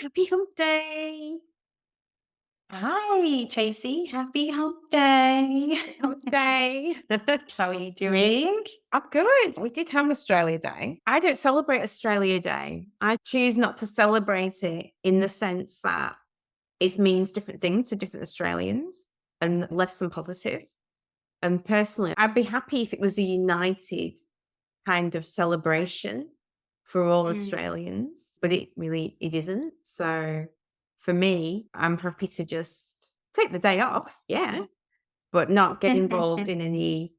Happy Hump Day. Hi, Tracy. Happy Hump Day. Hump Day. How are you doing? Oh, good. We did have Australia Day. I don't celebrate Australia Day. I choose not to celebrate it in the sense that it means different things to different Australians and less than positive. And personally, I'd be happy if it was a united kind of celebration for all Mm. Australians, but it isn't. So for me, I'm happy to just take the day off, yeah, but not get involved in any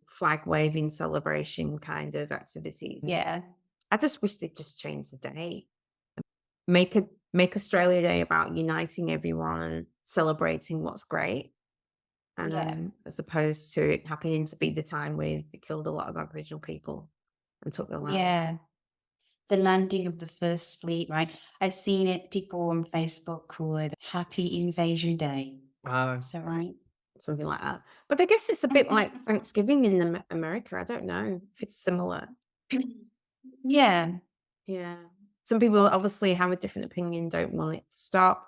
flag waving celebration kind of activities. Yeah, I just wish they'd just change the day. Make Australia Day about uniting everyone, celebrating what's great, yeah, as opposed to it happening to be the time where they killed a lot of Aboriginal people and took their land. yeah. The landing of the first fleet, right? I've seen it. People on Facebook call it Happy Invasion Day. Oh, Is that right? something like that. But I guess it's a bit like Thanksgiving in America. I don't know if it's similar. Yeah, Yeah. Some people obviously have a different opinion, don't want it to stop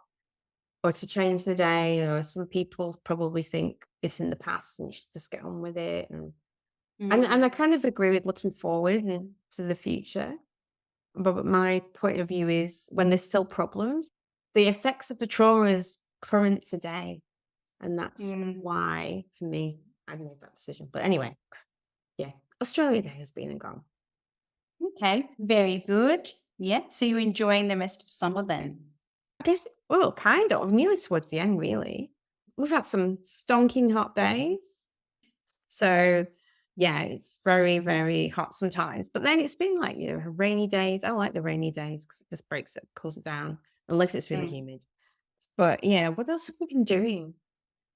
or to change the day, or some people probably think it's in the past and you should just get on with it. And I mm, kind of agree with looking forward and to the future. But my point of view is when there's still problems, the effects of the trauma is current today. And that's mm. why, for me, I made that decision. But anyway, yeah, Australia Day has been and gone. Okay, very good. Yeah, so you're enjoying the rest of summer then? I guess, well, kind of, nearly towards the end, really. We've had some stonking hot days. So, yeah, it's very, very hot sometimes. But then it's been like, rainy days. I like the rainy days because it just breaks it, cools it down, unless it's really Mm. humid. But yeah, what else have we been doing?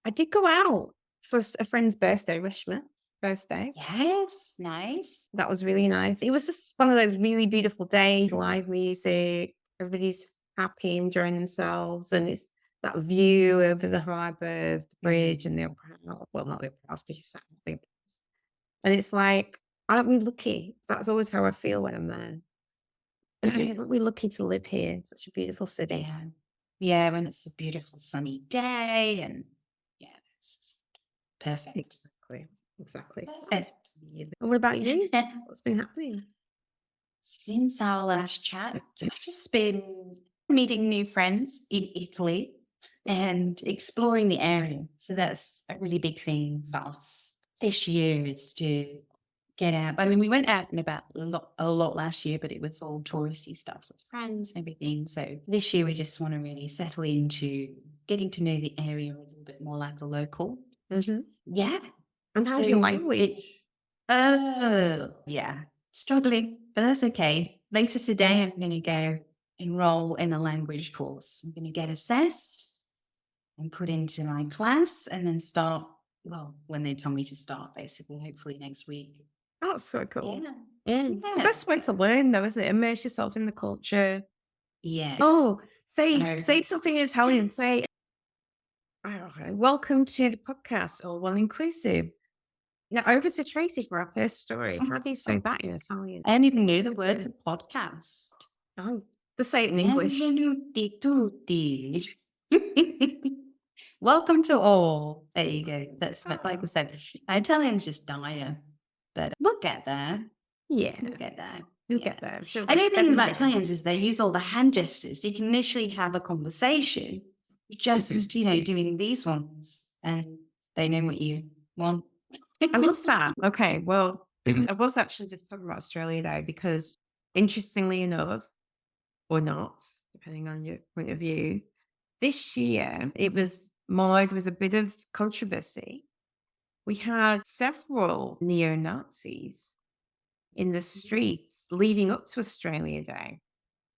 I did go out for a friend's birthday, Rishma's birthday. Yes, nice. That was really nice. It was just one of those really beautiful days, live music, everybody's happy, enjoying themselves, and it's that view over the harbour, the bridge and the Opera House. Well, not the Opera House because you sat on the Opera House. And it's like, aren't we lucky? That's always how I feel when I'm there. Aren't we lucky to live here? It's such a beautiful city. Yeah. Yeah, when it's a beautiful sunny day and yeah, it's just perfect. Exactly. Exactly. Perfect. And what about you? What's been happening? Since our last chat, I've just been meeting new friends in Italy and exploring the area. So that's a really big thing for us this year is to get out. I mean, we went out and about a lot last year, but it was all touristy stuff with friends and everything. So this year we just want to really settle into getting to know the area a little bit more like a local. Mhm. Yeah. And So how's your it, language? oh, yeah, struggling, but that's okay. Later today, I'm going to go enroll in a language course. I'm going to get assessed and put into my class and then start, well, when they tell me to start, basically, hopefully next week. Oh, that's so cool. Yeah. It's the best way Yes. to learn though, isn't it? Immerse yourself in the culture. Yeah. Oh, So, say something in Italian. Say, "Okay, welcome to the podcast, or well inclusive." Now over to Tracy for our first story. How do you say that in Italian? I don't even know the word for podcast. Oh, just say it in English. Benvenuti tutti. Welcome to all. There you go. That's like I said, my Italian's just dire, but we'll get there. Yeah, We'll get there. you'll Yeah. get there. She'll I get know the thing every about day. Italians is they use all the hand gestures. You can initially have a conversation, just doing these ones, and they know what you want. I love that. Okay, well, I was actually just talking about Australia though, because interestingly enough, or not, depending on your point of view, this year it was marred with a bit of controversy. We had several neo Nazis in the streets leading up to Australia Day,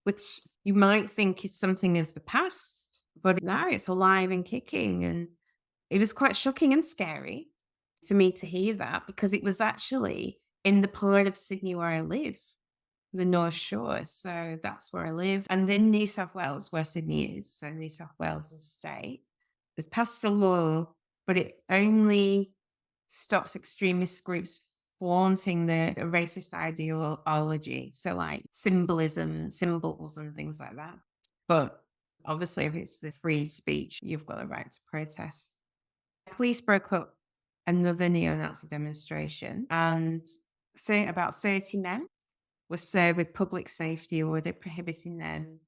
which you might think is something of the past, but now it's alive and kicking. And it was quite shocking and scary to me to hear that because it was actually in the part of Sydney where I live, the North Shore. So that's where I live. And in New South Wales, where Sydney is, so New South Wales is a state, they've passed a law, but it only stops extremist groups flaunting the racist ideology. So like symbolism, symbols and things like that. But Obviously, if it's the free speech, you've got a right to protest. Police broke up another neo-Nazi demonstration, and about 30 men were served with public safety order prohibiting them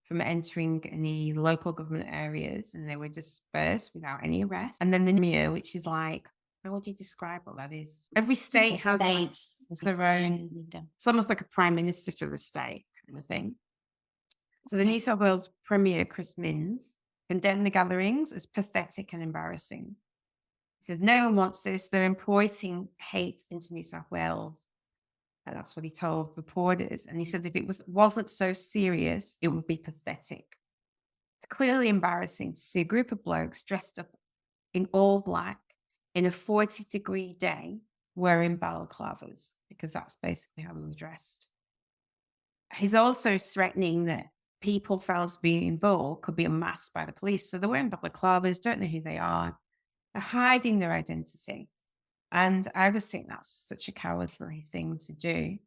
from entering any local government areas, and they were dispersed without any arrest. And then the NMIA, which is like, how would you describe what that is? Every state has their own, it's almost like a prime minister for the state kind of thing. So the New South Wales Premier, Chris Minns, condemned the gatherings as pathetic and embarrassing. He says, no one wants this. They're importing hate into New South Wales. And that's what he told reporters. And he says if it wasn't so serious, it would be pathetic. It's clearly embarrassing to see a group of blokes dressed up in all black in a 40-degree day wearing balaclavas, because that's basically how we were dressed. He's also threatening that people found to be involved could be unmasked by the police. So they're wearing balaclavas, don't know who they are. They're hiding their identity. And I just think that's such a cowardly thing to do,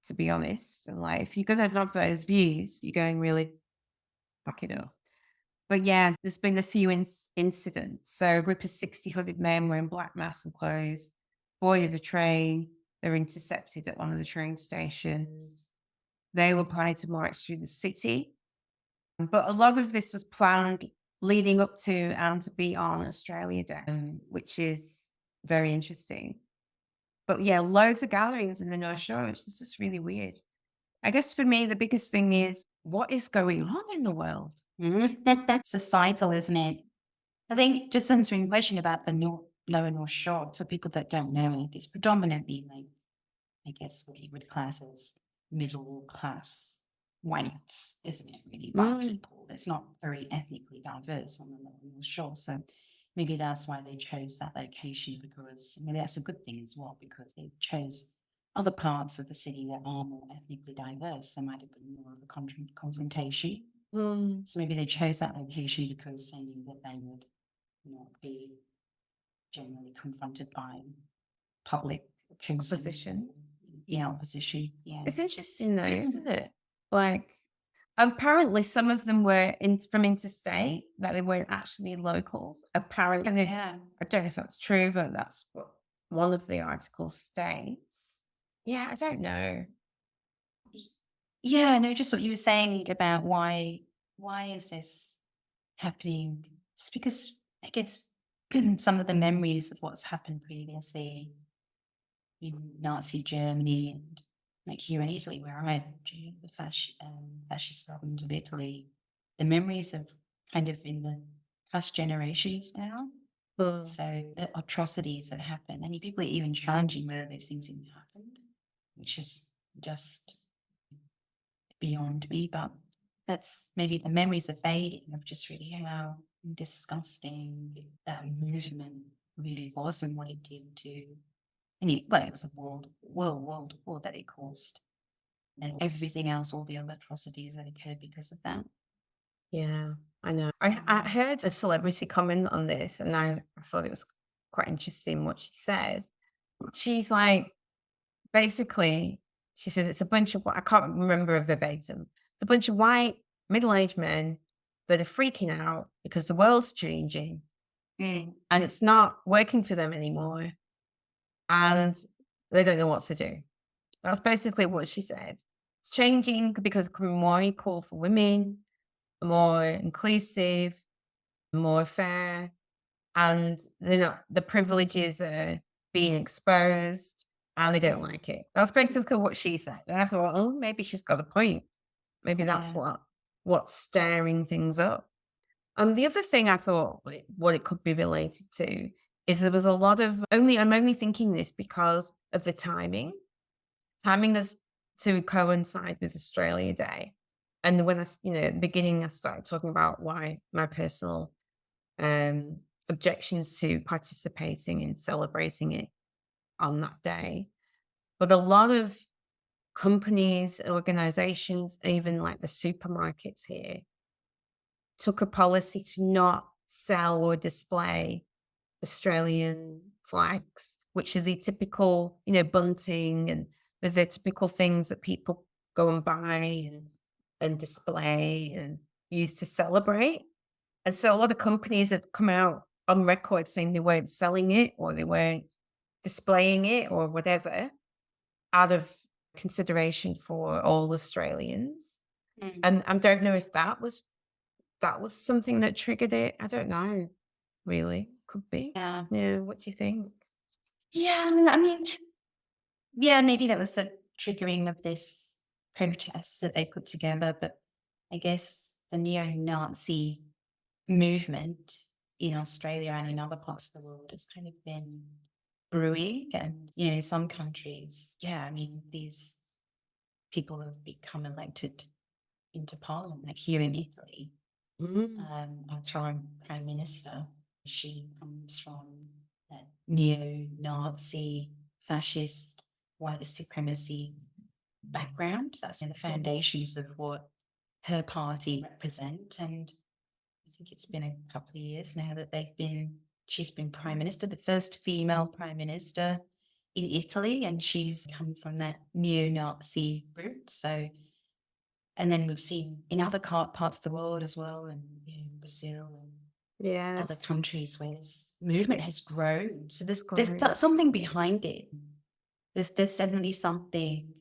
to be honest. And like, if you're going to have those views, you're going really fuck it up. But yeah, there's been a few incidents. So a group of 60 hooded men wearing black masks and clothes boarded a train. They were intercepted at one of the train stations. They were planning to march through the city. But a lot of this was planned leading up to and to be on Australia Day, which is very interesting. But yeah, loads of gatherings in the North Shore, which is just really weird. I guess for me, the biggest thing is what is going on in the world? That's societal, isn't it? I think just answering the question about the lower North Shore, for people that don't know it, it's predominantly like, I guess what you would class as middle class whites, isn't it? Really, white people. It's not very ethnically diverse on the lower North Shore. So maybe that's why they chose that location, because maybe that's a good thing as well, because they chose other parts of the city that are more ethnically diverse. There might have been more of a confrontation. So maybe they chose that location because they knew that they would not be generally confronted by public Opposition. Yeah, opposition. Yeah. It's interesting though, isn't it? Like, apparently some of them were from interstate, that they weren't actually locals. Apparently, Yeah. I don't know if that's true, but that's what one of the articles states. Yeah, I don't know. Yeah, no, just what you were saying about why is this happening? It's because I guess some of the memories of what's happened previously in Nazi Germany and like here in Italy, where I went during the fascist government of Italy, the memories of kind of in the past generations now. So the atrocities that happen, and people are even challenging whether those things even happened, which is just beyond me. But that's maybe the memories are fading of just really how disgusting that movement really was and what it did to. And it was a world war that it caused, and everything else, all the other atrocities that occurred because of that. Yeah, I know. I heard a celebrity comment on this, and I thought it was quite interesting what she said. She's like, basically, she says it's a bunch of, I can't remember verbatim, it's a bunch of white middle-aged men that are freaking out because the world's changing and it's not working for them anymore, and they don't know what to do. That's basically what she said. It's changing because it's becoming more equal for women, more inclusive, more fair, and the privileges are being exposed and they don't like it. That's basically what she said. And I thought, oh, maybe she's got a point. Maybe that's what's stirring things up. And the other thing I thought what it could be related to is there was a lot of I'm only thinking this because of the timing. Timing is to coincide with Australia Day. And when at the beginning I started talking about why my personal objections to participating in celebrating it on that day. But a lot of companies, organizations, even like the supermarkets here, took a policy to not sell or display Australian flags, which are the typical, bunting and the typical things that people go and buy and display. And used to celebrate. And so a lot of companies have come out on record saying they weren't selling it or they weren't displaying it or whatever out of consideration for all Australians. Mm. And I don't know if that was something that triggered it. I don't know, really. Could be. Yeah. Yeah. What do you think? Yeah, I mean, yeah, maybe that was the triggering of this protest that they put together, but I guess the neo-Nazi movement in Australia and in other parts of the world has kind of been brewing. And, in some countries, yeah, I mean, these people have become elected into parliament, like here in Italy. Mm. Our prime minister, she comes from that neo-Nazi, fascist, white supremacy background. That's in the foundations of what her party represent. And I think it's been a couple of years now that she's been prime minister, the first female prime minister in Italy, and she's come from that neo-Nazi route. So, and then we've seen in other parts of the world as well, and Brazil and other Yes. countries where this movement has grown. So there's Great. something behind it. There's definitely something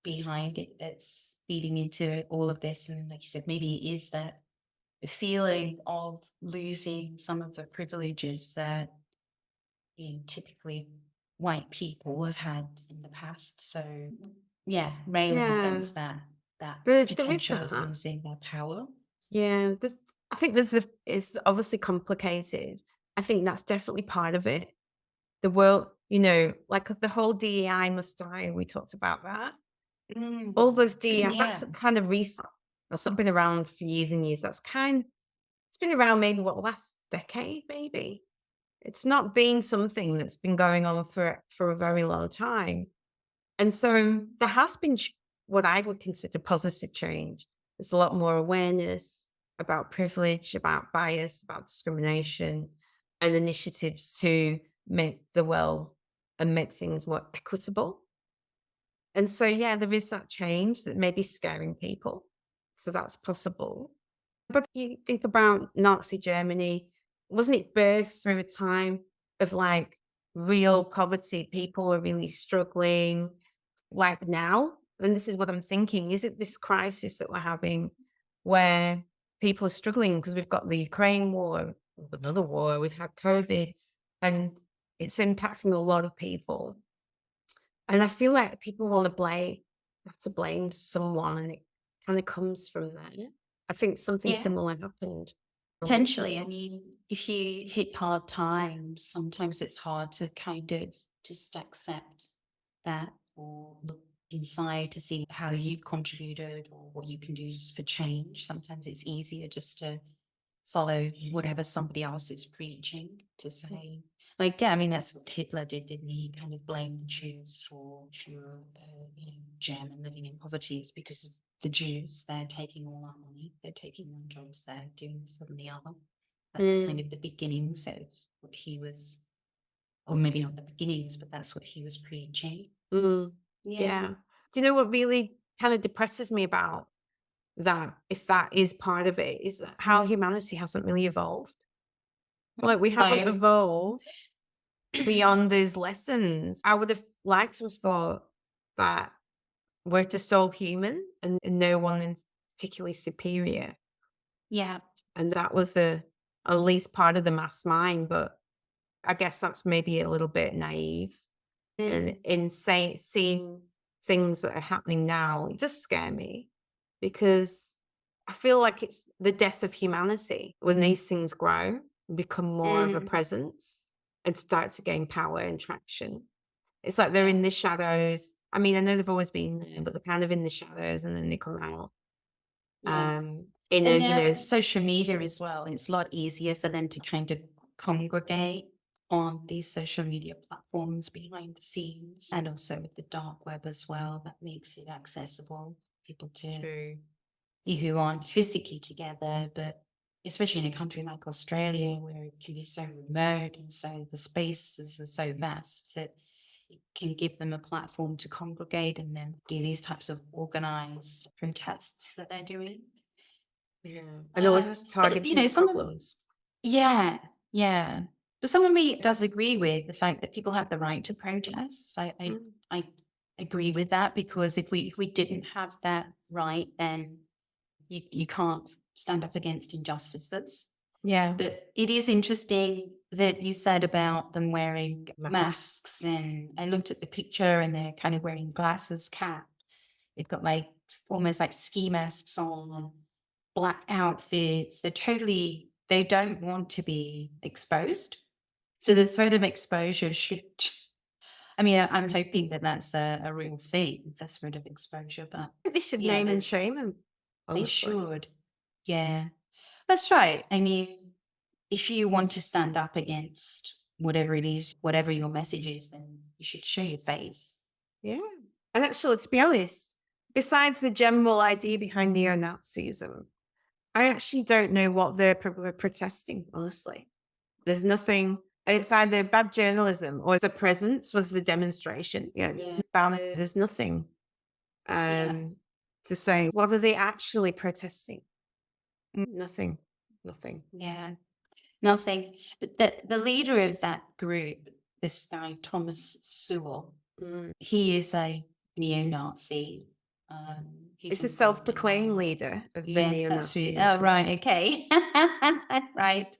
behind it that's feeding into all of this. And like you said, maybe it is that feeling of losing some of the privileges that typically white people have had in the past. So yeah, railing Yeah. against that There is potential of that. losing their power. Yeah. I think it's obviously complicated. I think that's definitely part of it. The world, like the whole DEI must die. We talked about that. All Mm. those DEI, Yeah. that's kind of recent. That's not been around for years and years. It's been around maybe what, last decade, maybe. It's not been something that's been going on for a very long time. And so there has been what I would consider positive change. There's a lot more awareness about privilege, about bias, about discrimination, and initiatives to make the world and make things more equitable. And so, yeah, there is that change that may be scaring people. So that's possible. But you think about Nazi Germany, wasn't it birthed through a time of like real poverty? People were really struggling, like now. And this is what I'm thinking, is it this crisis that we're having where people are struggling because we've got the Ukraine war, another war, we've had COVID, and it's impacting a lot of people. And I feel like people want to have to blame someone, and it kind of comes from there. I think something Yeah. similar happened. Potentially. I mean, if you hit hard times, sometimes it's hard to kind of just accept that or look inside to see how you've contributed or what you can do for change. Sometimes it's easier just to follow whatever somebody else is preaching to say, like, yeah, I mean, that's what Hitler did, didn't he? He kind of blamed the Jews for if you're, German living in poverty, it's because of the Jews. They're taking all our money, they're taking our jobs, they're doing this and the other. That's kind Mm, of the beginnings of what he was, or maybe not the beginnings, but that's what he was preaching. mm, Yeah. yeah. Do you know what really kind of depresses me about that, if that is part of it, is that how humanity hasn't really evolved. Like we haven't I, evolved beyond those lessons. I would have liked to have thought that we're just all human and no one is particularly superior. yeah. And that was at least part of the mass mind. But I guess that's maybe a little bit naive. And Mm. seeing things that are happening now, it just scare me because I feel like it's the death of humanity when these things grow, become more of a Mm. presence and start to gain power and traction. It's like they're Yeah. in the shadows. I mean, I know they've always been there, but they're kind of in the shadows and then they come out. Yeah. In a, And now with social media as well, it's a lot easier for them to kind of congregate on these social media platforms behind the scenes and also with the dark web as well. That makes it accessible for people to who aren't physically together, but especially in a country like Australia where it can be so remote and so the spaces are so vast that it can give them a platform to congregate and then do these types of organized protests that they're doing. Yeah. And always But, targeting some of problems. yeah, yeah. But some of me does agree with the fact that people have the right to protest. Mm. I agree with that, because if we didn't have that right, then you can't stand up against injustices. Yeah. But it is interesting that you said about them wearing masks, and I looked at the picture and they're kind of wearing glasses, cap. They've got like almost like ski masks on, black outfits. They don't want to be exposed. So the sort of exposure should, I mean, I'm hoping that that's a real thing, that sort of exposure, but They should yeah, name and shame him. they Honestly. should. Yeah, that's right. I mean, if you want to stand up against whatever it is, whatever your message is, then you should show your face. Yeah. And actually, to be honest, besides the general idea behind neo-Nazism, I actually don't know what they're protesting, honestly. There's nothing, it's either bad journalism or the presence was the demonstration. Yeah. There's no banner, there's nothing Yeah. to say, what are they actually protesting? Nothing. Nothing. Yeah. Nothing. But the leader of that group, this guy, Thomas Sewell, he is a neo-Nazi. He's It's a involved in self-proclaimed leader of the Yes, that's right. neo-Nazis. Oh, right. Okay. Right.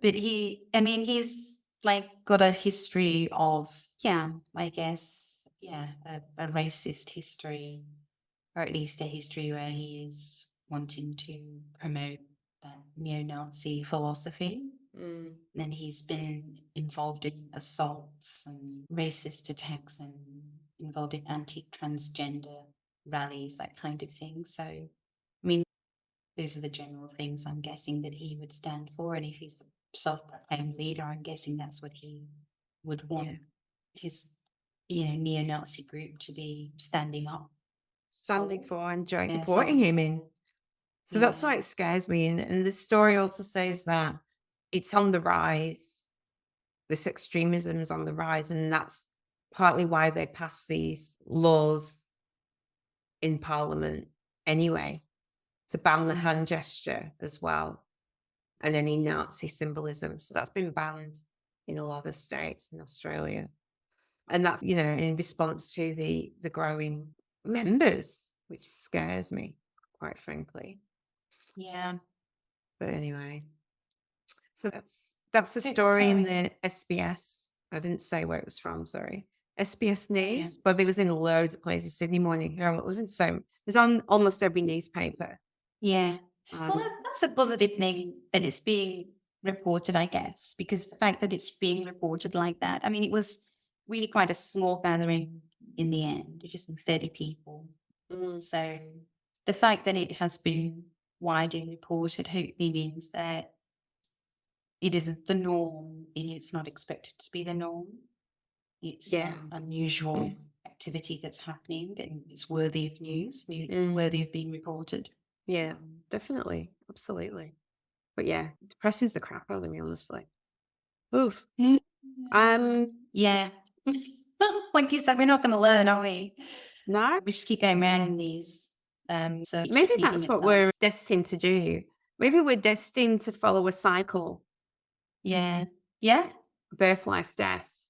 But he's like got a history of, yeah, I guess, yeah, a racist history, or at least a history where he is wanting to promote that neo-Nazi philosophy. Then he's been involved in assaults and racist attacks, and involved in anti-transgender rallies, that kind of thing. So, I mean, those are the general things I'm guessing that he would stand for. And if he's a self-proclaimed leader, I'm guessing that's what he would want his, neo-Nazi group to be standing up. Standing for and Yeah, supporting him in. So that's why Yeah. it scares me. And the story also says that it's on the rise. This extremism is on the rise. And that's partly why they pass these laws in Parliament anyway, to ban the hand gesture as well and any Nazi symbolism. So that's been banned in a lot of states in Australia. And that's, in response to the growing members, which scares me, quite frankly. Yeah. But anyway, so that's the So story in sorry. the SBS. I didn't say where it was from, sorry. SBS Yeah. News, but it was in loads of places. Sydney Morning Herald. It was on almost every newspaper. Yeah. Well, Um, that's a positive thing that it's being reported, I guess, because the fact that it's being reported like that, I mean, it was really quite a small gathering in the end, just 30 people. So the fact that it has been widely reported hopefully means that it isn't the norm, and it's not expected to be the norm. It's Yeah. unusual activity that's happening, and it's worthy of news, worthy of being reported. Yeah, definitely. Absolutely. But yeah, it depresses the crap out of me, honestly. Oof. Yeah. Like you said, we're not going to learn, are we? No, We just keep going around in these. So it's maybe repeating that's what itself. we're destined to do. Maybe we're destined to follow a cycle, Yeah. Yeah. birth, life, death,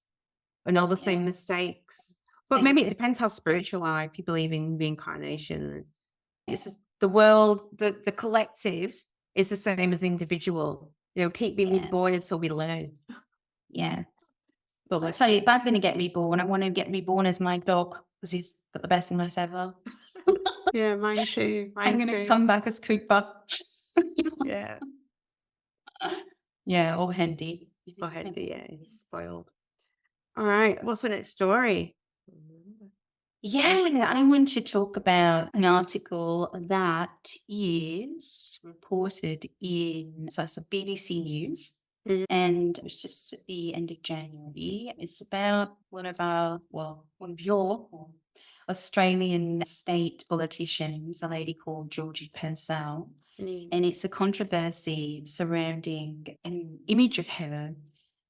and all the same mistakes. But maybe it depends how spiritual I are. If you believe in reincarnation, it's just the world, the collective is the same as the individual. Keep being reborn until we learn. Yeah. But I'll tell you, if I'm going to get reborn, I want to get reborn as my dog, because he's got the best English ever. yeah, mine too. I'm going to come back as Cooper. Yeah. Yeah, or Hendy. Or Hendy, yeah, he's spoiled. All right, what's the next story? Yeah, I want to talk about an article that is reported so it's a BBC News, and it was just at the end of January. It's about one of your Australian state politicians, a lady called Georgie Purcell, and it's a controversy surrounding an image of her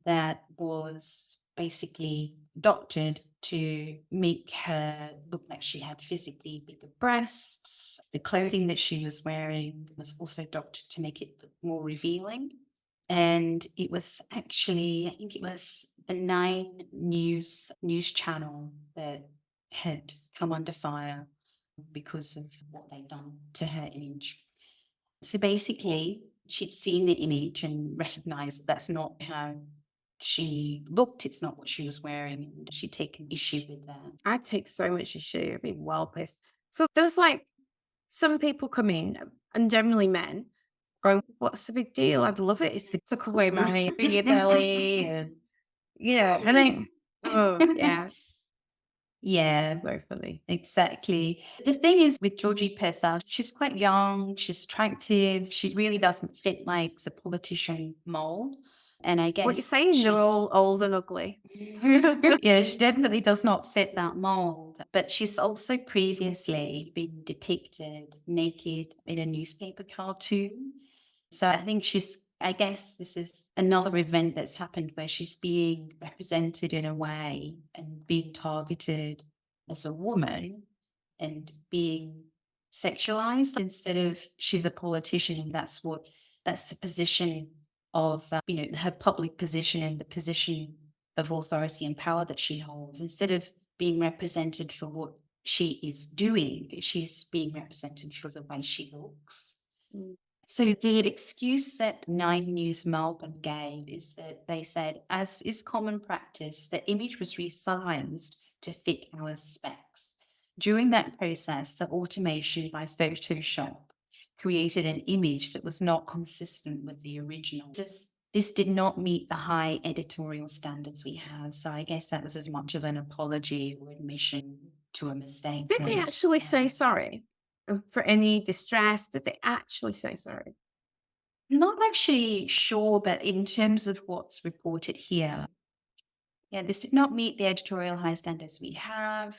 that was basically doctored to make her look like she had physically bigger breasts. The clothing that she was wearing was also doctored to make it look more revealing. And it was actually, I think it was a Nine news channel that had come under fire because of what they'd done to her image. So basically, she'd seen the image and recognized that that's not how she looked, it's not what she was wearing, and she'd taken issue with that. I take so much issue. I'd be well pissed. So there's like some people come in, and generally men, going, "What's the big deal? I'd love it if they took away my beer belly," and and then oh yeah, Yeah, very funny. exactly. The thing is with Georgie Purcell, she's quite young, she's attractive, she really doesn't fit like the politician mold. And I What you're guess saying? They're all old and ugly. yeah, she definitely does not fit that mold. But she's also previously been depicted naked in a newspaper cartoon. So I guess this is another event that's happened where she's being represented in a way and being targeted as a woman and being sexualized instead of she's a politician. And that's the position of, her public position and the position of authority and power that she holds. Instead of being represented for what she is doing, she's being represented for the way she looks. Mm. So the excuse that Nine News Melbourne gave is that they said, as is common practice, the image was resized to fit our specs. During that process, the automation by Photoshop created an image that was not consistent with the original. This did not meet the high editorial standards we have. So I guess that was as much of an apology or admission to a mistake. Did they actually say sorry for any distress? Did they actually say sorry? Not actually sure, but in terms of what's reported here, yeah, this did not meet the editorial high standards we have.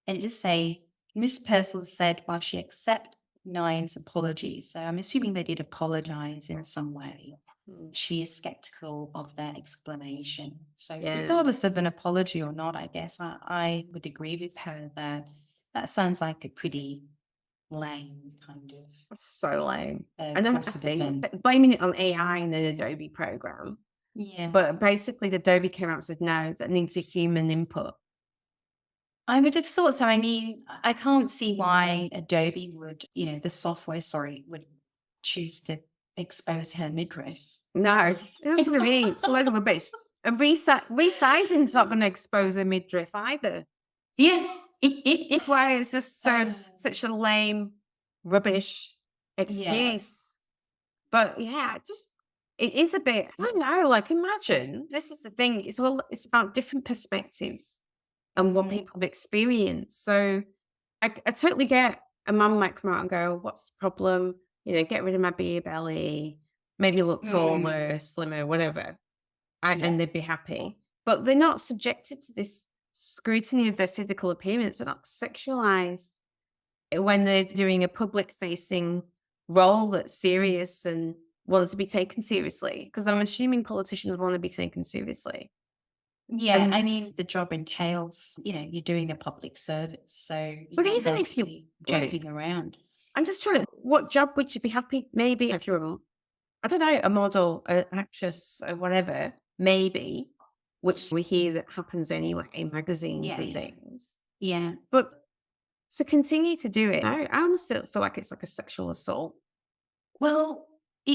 And it just say, Miss Purcell said, while she accepted Nine's apology, so I'm assuming they did apologize in some way, she is skeptical of their explanation. So regardless of an apology or not, I guess I would agree with her that that sounds like a pretty lame kind of So lame. And then I course of think event. blaming it on AI in an Adobe program. Yeah. But basically, the Adobe came out and said, no, that needs a human input. I would have thought so. I mean, I can't see why Adobe would, the software, would choose to expose her midriff. No, that's what I mean. It's a load of rubbish. And resizing's not going to expose a midriff either. Yeah. That's why it's just such a lame, rubbish excuse. Yes. But yeah, it is a bit, I don't know, like imagine, this is the thing, it's about different perspectives and what people have experienced. So I totally get a mum might come out and go, what's the problem? Get rid of my beer belly, maybe look taller, slimmer, whatever. And they'd be happy. But they're not subjected to this scrutiny of their physical appearance. They're not sexualized when they're doing a public facing role that's serious and want to be taken seriously. Because I'm assuming politicians want to be taken seriously. Yeah, I mean, the job entails, you're doing a public service, so But even if you're joking around. I'm just trying to, what job would you be happy? Maybe if you're, I don't know, a model, an actress, or whatever, maybe, which we hear that happens anyway in magazines and things. Yeah. But to continue to do it, I almost feel like it's like a sexual assault. Well,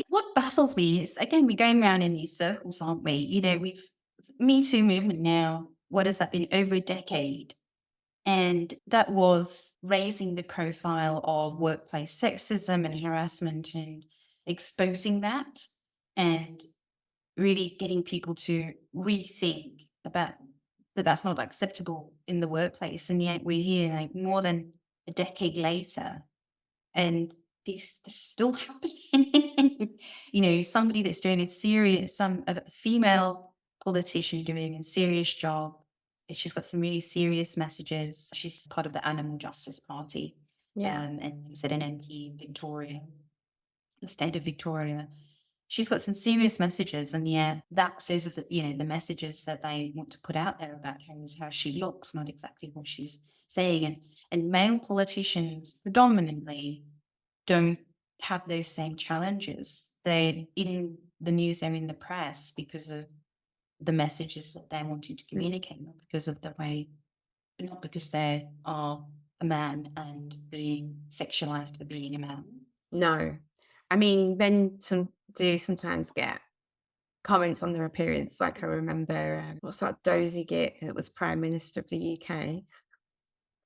what baffles me is, again, we're going around in these circles, aren't we? We've Me Too movement now, what has that been? Over a decade. And that was raising the profile of workplace sexism and harassment and exposing that and really getting people to rethink about that's not acceptable in the workplace. And yet we're here like more than a decade later and this is still happening. Somebody that's doing a female politician doing a serious job. She's got some really serious messages. She's part of the Animal Justice Party. Yeah. And is an MP in Victoria, the state of Victoria. she's got some serious messages, and yeah, that's those are the, you know, the messages that they want to put out there about her is how she looks, not exactly what she's saying. And male politicians predominantly don't have those same challenges. They're in the news, they're in the press because of the messages that they're wanting to communicate, not because of the way, not because they are a man and being sexualized for being a man. No. I mean, men do sometimes get comments on their appearance. Like I remember, what's that dozy git that was Prime Minister of the UK?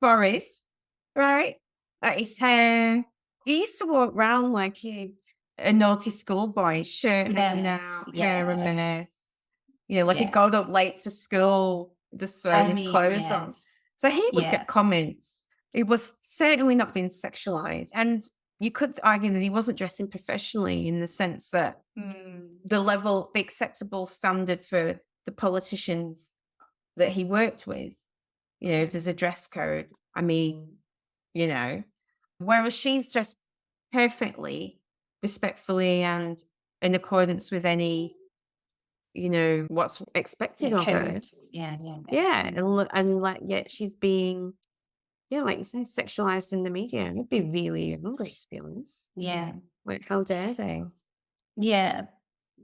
Boris, right? Like his hair. He used to walk around like a naughty schoolboy, shirt hanging Yes, out, hair a yeah, mess. You know, like he got up yes. late to school, just I throwing his mean, clothes on. yes, So he would yeah. get comments. It was certainly not being sexualized. And you could argue that he wasn't dressing professionally in the sense that Mm, the acceptable standard for the politicians that he worked with, you know, if there's a dress code, I mean, you know, whereas she's dressed perfectly, respectfully, and in accordance with any, you know, what's expected yeah, of her. code. Yeah, yeah, yeah. Yeah. And like, yet she's being, yeah, like you say, sexualized in the media. It'd be really angry, to be honest. Yeah, Like, how dare they? yeah.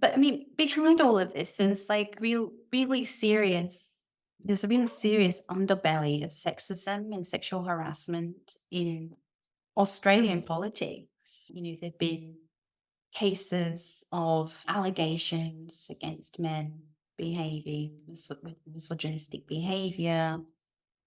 But I mean, behind all of this, there's like really serious, there's a really serious underbelly of sexism and sexual harassment in Australian politics. You know, there've been cases of allegations against men behaving with misogynistic behavior,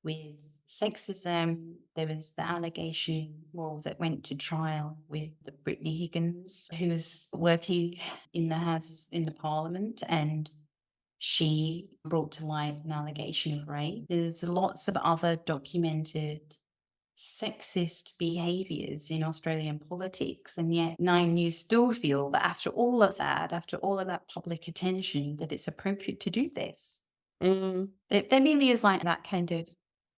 with sexism. There was the allegation, well, that went to trial with the Brittany Higgins, who was working in the Houses in the Parliament, and she brought to light an allegation of rape. There's lots of other documented sexist behaviours in Australian politics, and yet Nine News still feel that after all of that, after all of that public attention, that it's appropriate to do this. Mm, There really is like that kind of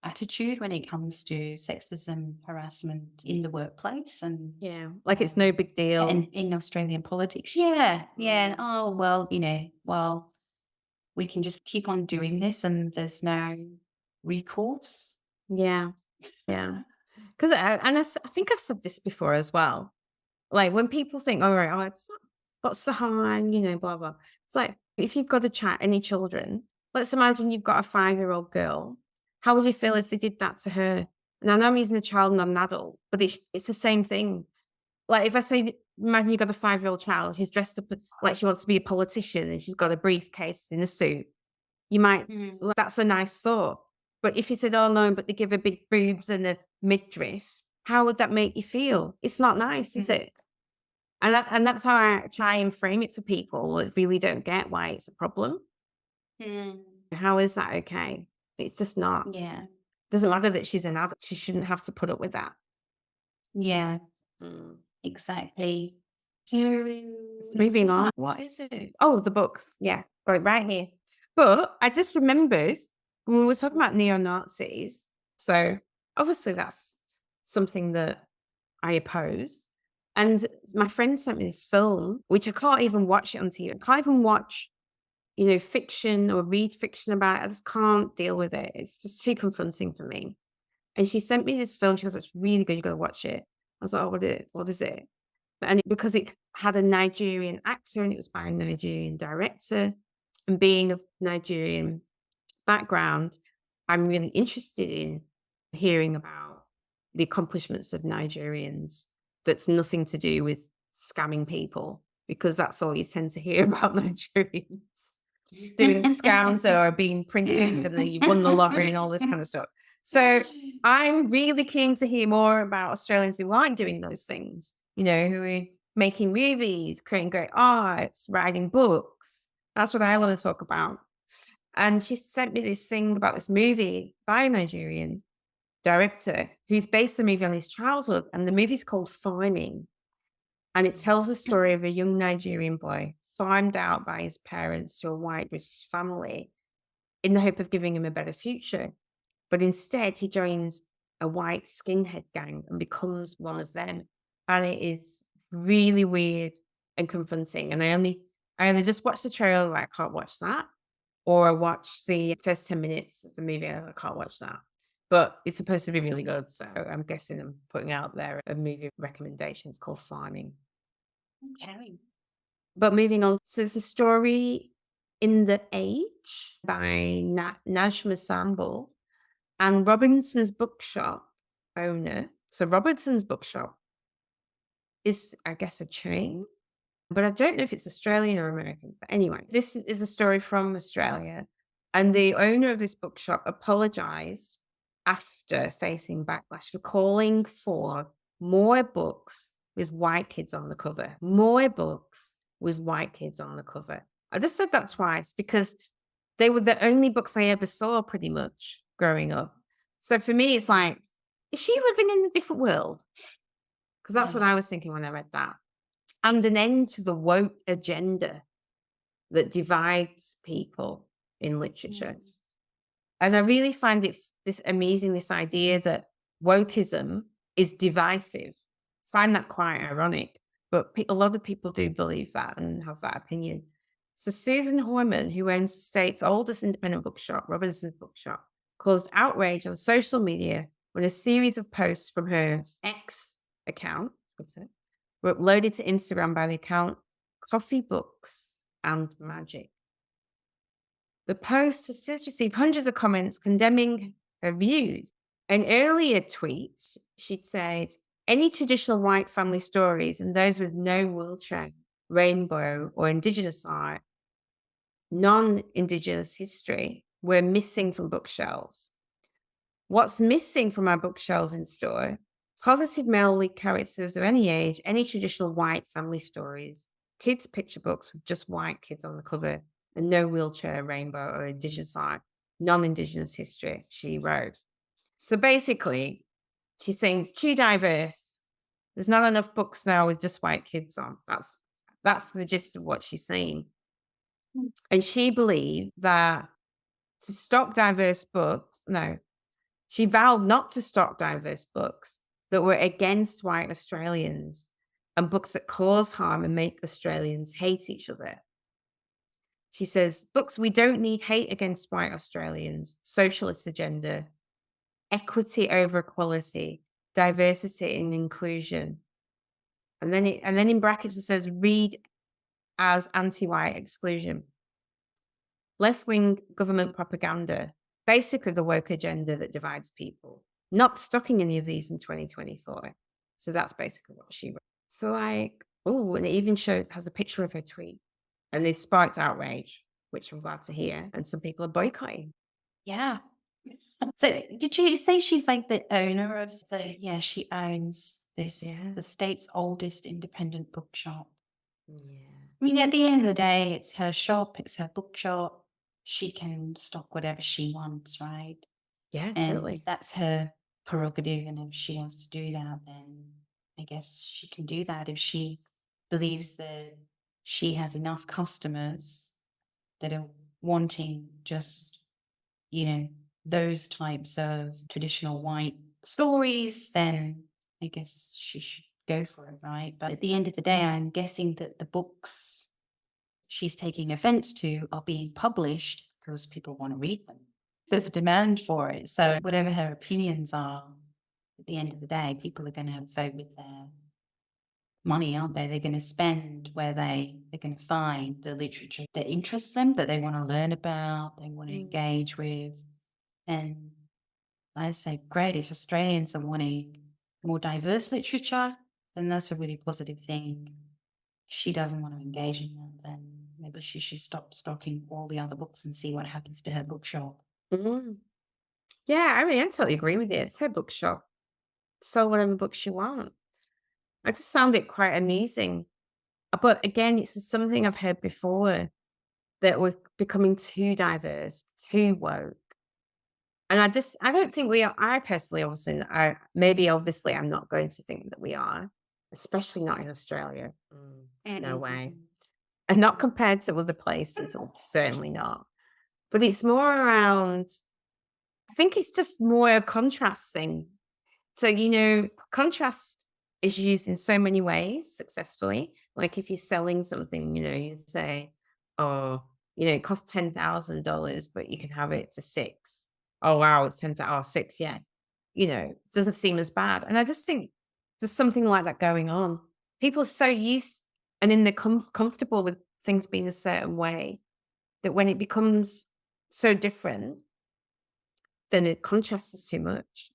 attitude when it comes to sexism, harassment in the workplace, and yeah. Like it's no big deal. in Australian politics. Yeah, yeah. Oh well, you know, well, we can just keep on doing this, and there's no recourse. Yeah. Yeah. Because I think I've said this before as well. Like when people think, "All right, oh, it's not, what's the harm?" You know, blah blah. It's like if you've got any children, let's imagine you've got a 5-year-old girl. How would you feel if they did that to her? And I know I'm using a child, not an adult, but it's the same thing. Like if I say, imagine you've got a 5-year-old child, she's dressed up like she wants to be a politician, and she's got a briefcase in a suit. You might, Mm, well, that's a nice thought. But if you said, "Oh no, but they give her big boobs and a midriff," how would that make you feel? It's not nice, is mm, it? And that's how I try and frame it to people that really don't get why it's a problem. mm. How is that okay? It's just not. Yeah, Doesn't matter that she's an adult. She shouldn't have to put up with that. yeah, Mm. exactly. So, Moving on. What is it? Oh, the books. Yeah, right here. But I just remembered when we were talking about neo-Nazis. So obviously that's something that I oppose. And my friend sent me this film, which I can't even watch it on TV. I can't even watch, you know, fiction or read fiction about it. I just can't deal with it. It's just too confronting for me. And she sent me this film. She goes, "It's really good. You got to watch it." I was like, "Oh, what is it?" And because it had a Nigerian actor and it was by a Nigerian director, and being of Nigerian background, I'm really interested in hearing about the accomplishments of Nigerians that's nothing to do with scamming people, because that's all you tend to hear about Nigerians doing scams or being printed and then you won the lottery and all this kind of stuff. So I'm really keen to hear more about Australians who aren't doing those things, you know, who are making movies, creating great arts, writing books. That's what I want to talk about. And she sent me this thing about this movie by a Nigerian director who's based the movie on his childhood. And the movie's called Farming. And it tells the story of a young Nigerian boy farmed out by his parents to a white British family in the hope of giving him a better future. But instead, he joins a white skinhead gang and becomes one of them. And it is really weird, and confronting. And I only just watched the trailer, like, I can't watch that. Or I watched the first 10 minutes of the movie, and I can't watch that. But it's supposed to be really good, so I'm guessing I'm putting out there a movie recommendation. It's called Farming. Okay. But moving on, so it's a story In the Age by Najma Sambal and Robinson's Bookshop owner. So Robinson's Bookshop is, I guess, a chain, but I don't know if it's Australian or American. But anyway, this is a story from Australia. And the owner of this bookshop apologized after facing backlash for calling for more books with white kids on the cover. More books with white kids on the cover. I just said that twice because they were the only books I ever saw pretty much growing up. So for me, it's like, is she living in a different world? Because that's Yeah. what I was thinking when I read that. And an end to the woke agenda that divides people in literature. And I really find this amazing, this idea that wokeism is divisive. Find that quite ironic, but a lot of people do believe that and have that opinion. So Susan Horman, who owns the state's oldest independent bookshop, Robinson's Bookshop, caused outrage on social media when a series of posts from her X account, were uploaded to Instagram by the account Coffee Books and Magic. The post has since received hundreds of comments condemning her views. In earlier tweets, she'd said, any traditional white family stories and those with no wheelchair, rainbow, or Indigenous art, non-Indigenous history were missing from bookshelves. What's missing from our bookshelves in store? Positive male lead characters of any age, any traditional white family stories, kids' picture books with just white kids on the cover, and no wheelchair, rainbow, or Indigenous art, non-Indigenous history, she wrote. So basically, she's saying it's too diverse. There's not enough books now with just white kids on. That's the gist of what she's saying. And she believed that to stock diverse books, she vowed not to stock diverse books that were against white Australians and books that cause harm and make Australians hate each other. She says, books we don't need hate against white Australians, socialist agenda, equity over equality, diversity and inclusion. And then in brackets it says, read as anti-white exclusion. Left-wing government propaganda, basically the woke agenda that divides people. Not stocking any of these in 2024. So that's basically what she wrote. So like, oh, and it even has a picture of her tweet. And it sparked outrage, which I'm glad to hear. And some people are boycotting. Yeah. So did you say she's like the owner of she owns this, the state's oldest independent bookshop. Yeah. I mean, at the end of the day, it's her shop, it's her bookshop. She can stock whatever she wants, right? Yeah, And totally. that's her prerogative. And if she wants to do that, then I guess she can do that. If she believes that she has enough customers that are wanting just, those types of traditional white stories, then I guess she should go for it, right? But at the end of the day, I'm guessing that the books she's taking offense to are being published because people want to read them. There's a demand for it. So whatever her opinions are, at the end of the day, people are going to vote with their money, aren't they? They're going to spend where they're going to find the literature that interests them, that they want to learn about, they want to engage with. And I say, great, if Australians are wanting more diverse literature, then that's a really positive thing. If she doesn't want to engage in that, then maybe she should stop stocking all the other books and see what happens to her bookshop. Mm. Yeah, I mean, I totally agree with you. It's her bookshop. Sell whatever books you want. I just found it quite amusing. But again, it's something I've heard before that was becoming too diverse, too woke. And I don't think we are. I personally, obviously, obviously, I'm not going to think that we are, especially not in Australia. No way. And not compared to other places, or certainly not. But it's more around, I think it's just more a contrast thing. So, contrast is used in so many ways successfully. Like if you're selling something, you say, oh, it costs $10,000, but you can have it for six. Oh, wow, it's 10,000, oh, six, yeah. It doesn't seem as bad. And I just think there's something like that going on. People are so used and in the comfortable with things being a certain way that when it becomes so different, then it contrasts too much.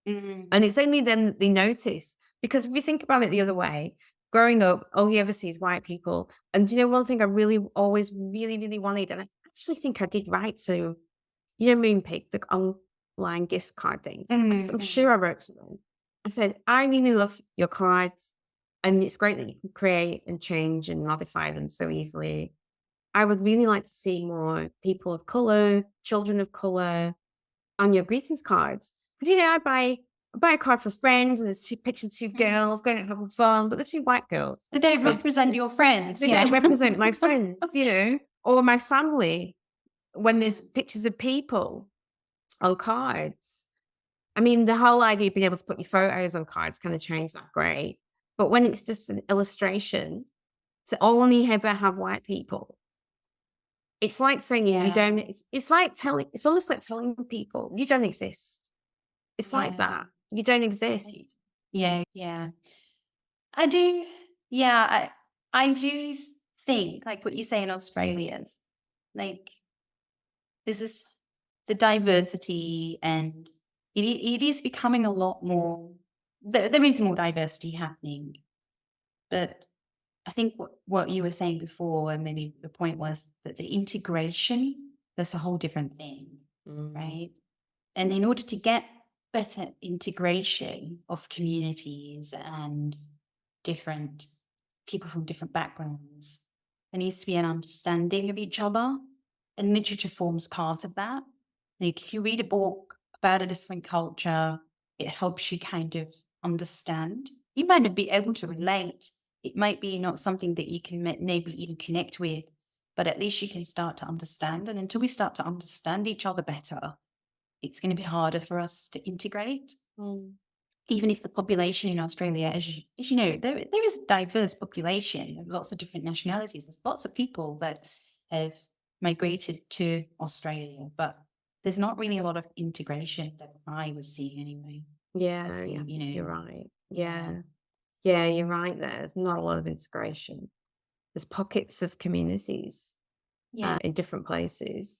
Mm. And it's only then that they notice, because if we think about it the other way, growing up, all you ever see is white people. And one thing I really always really, really wanted, and I actually think I did right to, Moonpig, the online gift card thing. I'm sure I wrote something. I said, I really love your cards, and it's great that you can create and change and modify them so easily. I would really like to see more people of color, children of color on your greetings cards. Because, I buy a card for friends and there's two pictures of two girls going out having fun, but they're two white girls. They don't represent your friends. They don't represent my friends, or my family when there's pictures of people on cards. I mean, the whole idea of being able to put your photos on cards kind of changed that, great. But when it's just an illustration to only ever have white people, it's like saying you don't, it's almost like telling people you don't exist. It's like that. You don't exist. Yeah. I do. Yeah, I do think, like what you say in Australia, like this is the diversity, and it is becoming a lot more. There is more diversity happening, but I think what you were saying before, and maybe the point was that the integration, that's a whole different thing, right? And in order to get better integration of communities and different people from different backgrounds, there needs to be an understanding of each other, and literature forms part of that. Like if you read a book about a different culture, it helps you kind of understand. You might not be able to relate. It might be not something that you can maybe even connect with, but at least you can start to understand. And until we start to understand each other better, it's going to be harder for us to integrate. Even if the population in Australia, as you know, there is a diverse population of lots of different nationalities. There's lots of people that have migrated to Australia, but there's not really a lot of integration that I was seeing anyway. Yeah, you're right. Yeah, you're right there. There's not a lot of integration. There's pockets of communities in different places.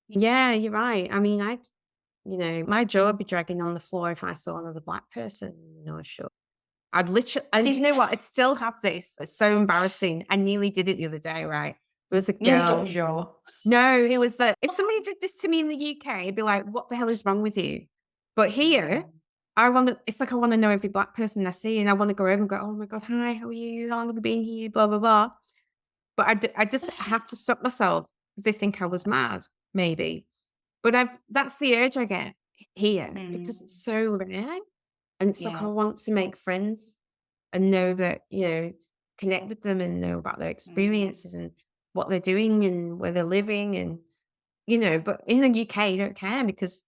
Yeah, you're right. I mean, my jaw would be dragging on the floor if I saw another Black person, sure. I'd literally, and you know what? I'd still have this. It's so embarrassing. I nearly did it the other day, right? There was a girl. No, it was if somebody did this to me in the UK, I'd be like, what the hell is wrong with you? But here, it's like I want to know every Black person I see, and I want to go over and go, oh my God, hi, how are you? How long have you been here? Blah, blah, blah. But I just have to stop myself because they think I was mad, maybe. But that's the urge I get here because it's so rare. And it's like I want to make friends and know that, connect with them and know about their experiences and what they're doing and where they're living and, but in the UK, you don't care because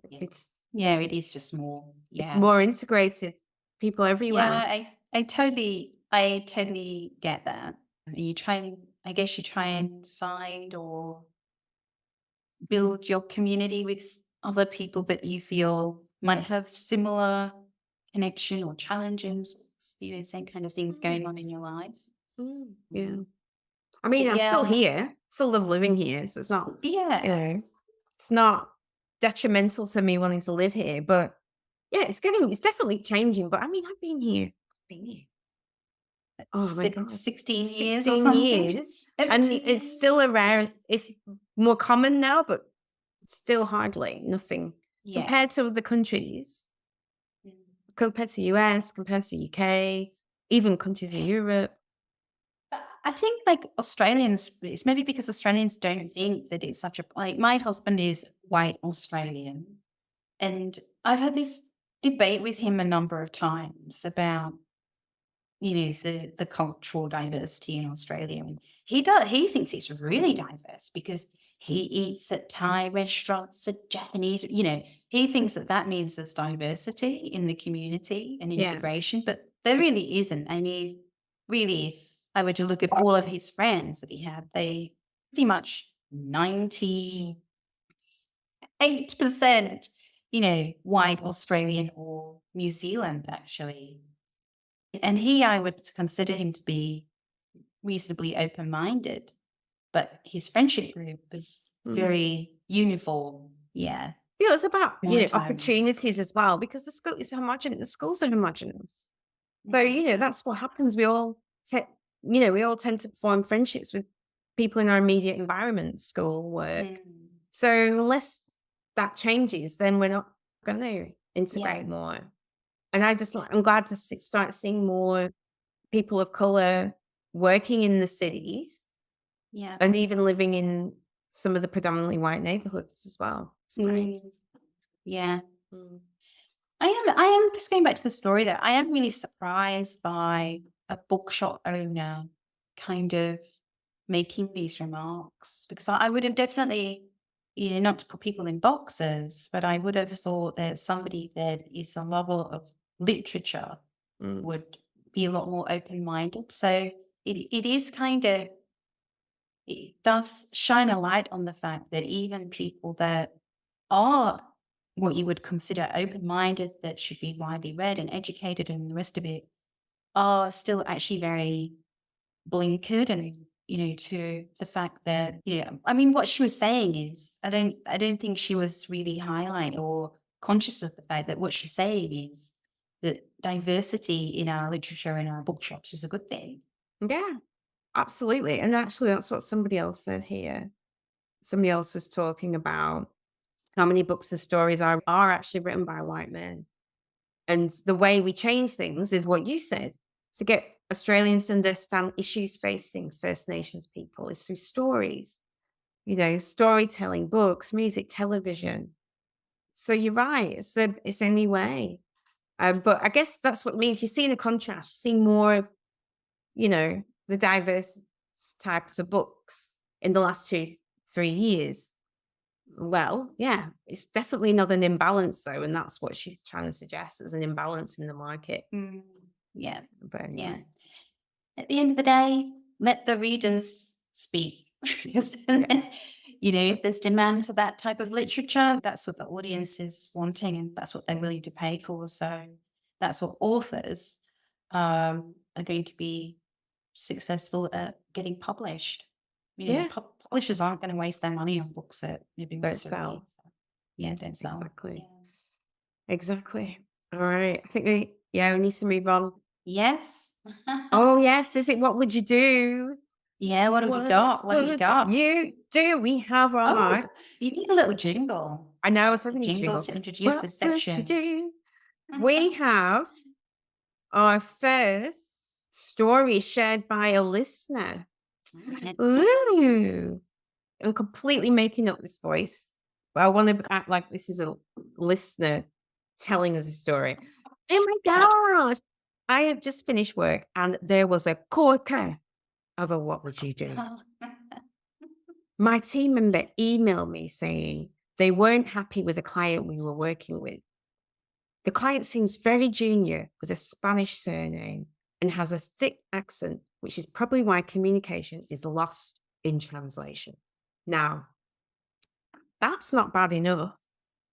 it's it is just more. It's more integrated. People everywhere. Yeah, I totally get that. I guess you try and find or build your community with other people that you feel might have similar connection or challenges, same kind of things going on in your lives. Yeah. I mean, I'm still here, still love living here. So it's not, it's not detrimental to me wanting to live here, but it's definitely changing. But I mean, I've been here. Oh my God. 16 years or something. Years. And it's still it's more common now, but still hardly nothing compared to other countries, compared to US, compared to UK, even countries in Europe. I think like Australians, it's maybe because Australians don't think that it's such a, like my husband is white Australian, and I've had this debate with him a number of times about, the cultural diversity in Australia. And he thinks it's really diverse because he eats at Thai restaurants, at Japanese, he thinks that that means there's diversity in the community and Yeah. integration, but there really isn't. I mean, really, if I were to look at all of his friends that he had, they pretty much 98%, white Australian or New Zealand, actually. And I would consider him to be reasonably open-minded, but his friendship group was very uniform. Yeah. Yeah, it's about More time. opportunities as well, because the school is homogenous. The schools are homogenous. So that's what happens. We all tend to form friendships with people in our immediate environment, school, work. So unless that changes, then we're not going to integrate more. And I'm glad to start seeing more people of color working in the cities, and even living in some of the predominantly white neighborhoods as well. It's great. Yeah. I am just going back to the story though. I am really surprised by a bookshop owner kind of making these remarks, because I would have definitely, not to put people in boxes, but I would have thought that somebody that is a lover of literature would be a lot more open-minded. So it is kind of, it does shine a light on the fact that even people that are what you would consider open-minded, that should be widely read and educated and the rest of it, are still actually very blinkered and to the fact that I mean, what she was saying is, I don't think she was really highlighting or conscious of the fact that what she's saying is that diversity in our literature and our bookshops is a good thing. Yeah, absolutely. And actually, that's what somebody else said here. Somebody else was talking about how many books and stories are actually written by white men. And the way we change things is what you said, to get Australians to understand issues facing First Nations people is through stories, storytelling, books, music, television. So you're right. It's the only way. But I guess that's what it means. You see the contrast, see more of, the diverse types of books in the last 2-3 years. Well, yeah, it's definitely not an imbalance though, and that's what she's trying to suggest. There's an imbalance in the market. Yeah. But anyway. At the end of the day, let the readers speak. If there's demand for that type of literature, that's what the audience is wanting, and that's what they're willing to pay for. So that's what authors are going to be successful at getting published. Publishers aren't going to waste their money on books that don't sell. Don't sell. Exactly. All right. I think we need to move on. Yes. Oh yes. Is it what would you do? Yeah, what have we got? What have you got? We have our you need a little jingle. I know, I was hoping jingle to introduce this section. We have our first story shared by a listener. Ooh. I'm completely making up this voice, but I want to act like this is a listener telling us a story. Oh my gosh. I have just finished work and there was a corker of a what would you do? My team member emailed me saying they weren't happy with the client we were working with. The client seems very junior with a Spanish surname and has a thick accent, which is probably why communication is lost in translation. Now, that's not bad enough.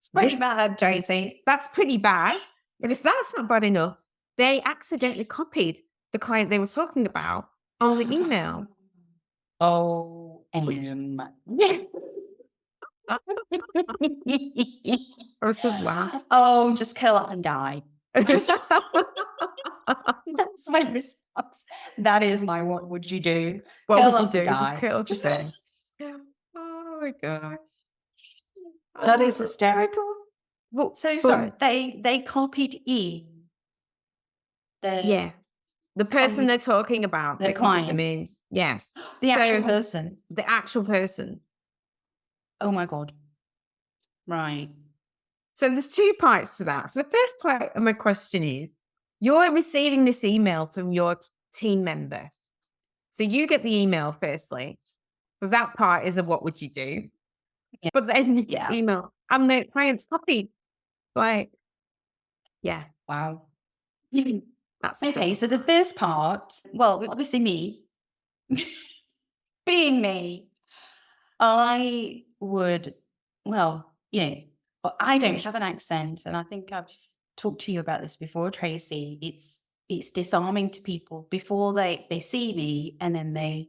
It's pretty bad, Tracy. That's pretty bad. But if that's not bad enough, they accidentally copied the client they were talking about on the email. Oh, yes. Oh, just curl up and die. That's my response. That is my what would you do? What would you do? Curl up and die. Oh my god. That is hysterical. Well, sorry. They copied in the person they're talking about. They copied them in. Yeah. The actual person. The actual person. Oh my god. Right. So there's two parts to that. So the first part of my question is, you're receiving this email from your team member. So you get the email firstly. That part is a what would you do? Yeah. But then you Yeah. email and the client's happy. Like, yeah, Wow. that's Okay, so the first part, well, obviously me, being me, I would, well, I don't have an accent, and I think I've talked to you about this before, Tracy. It's disarming to people before they see me, and then they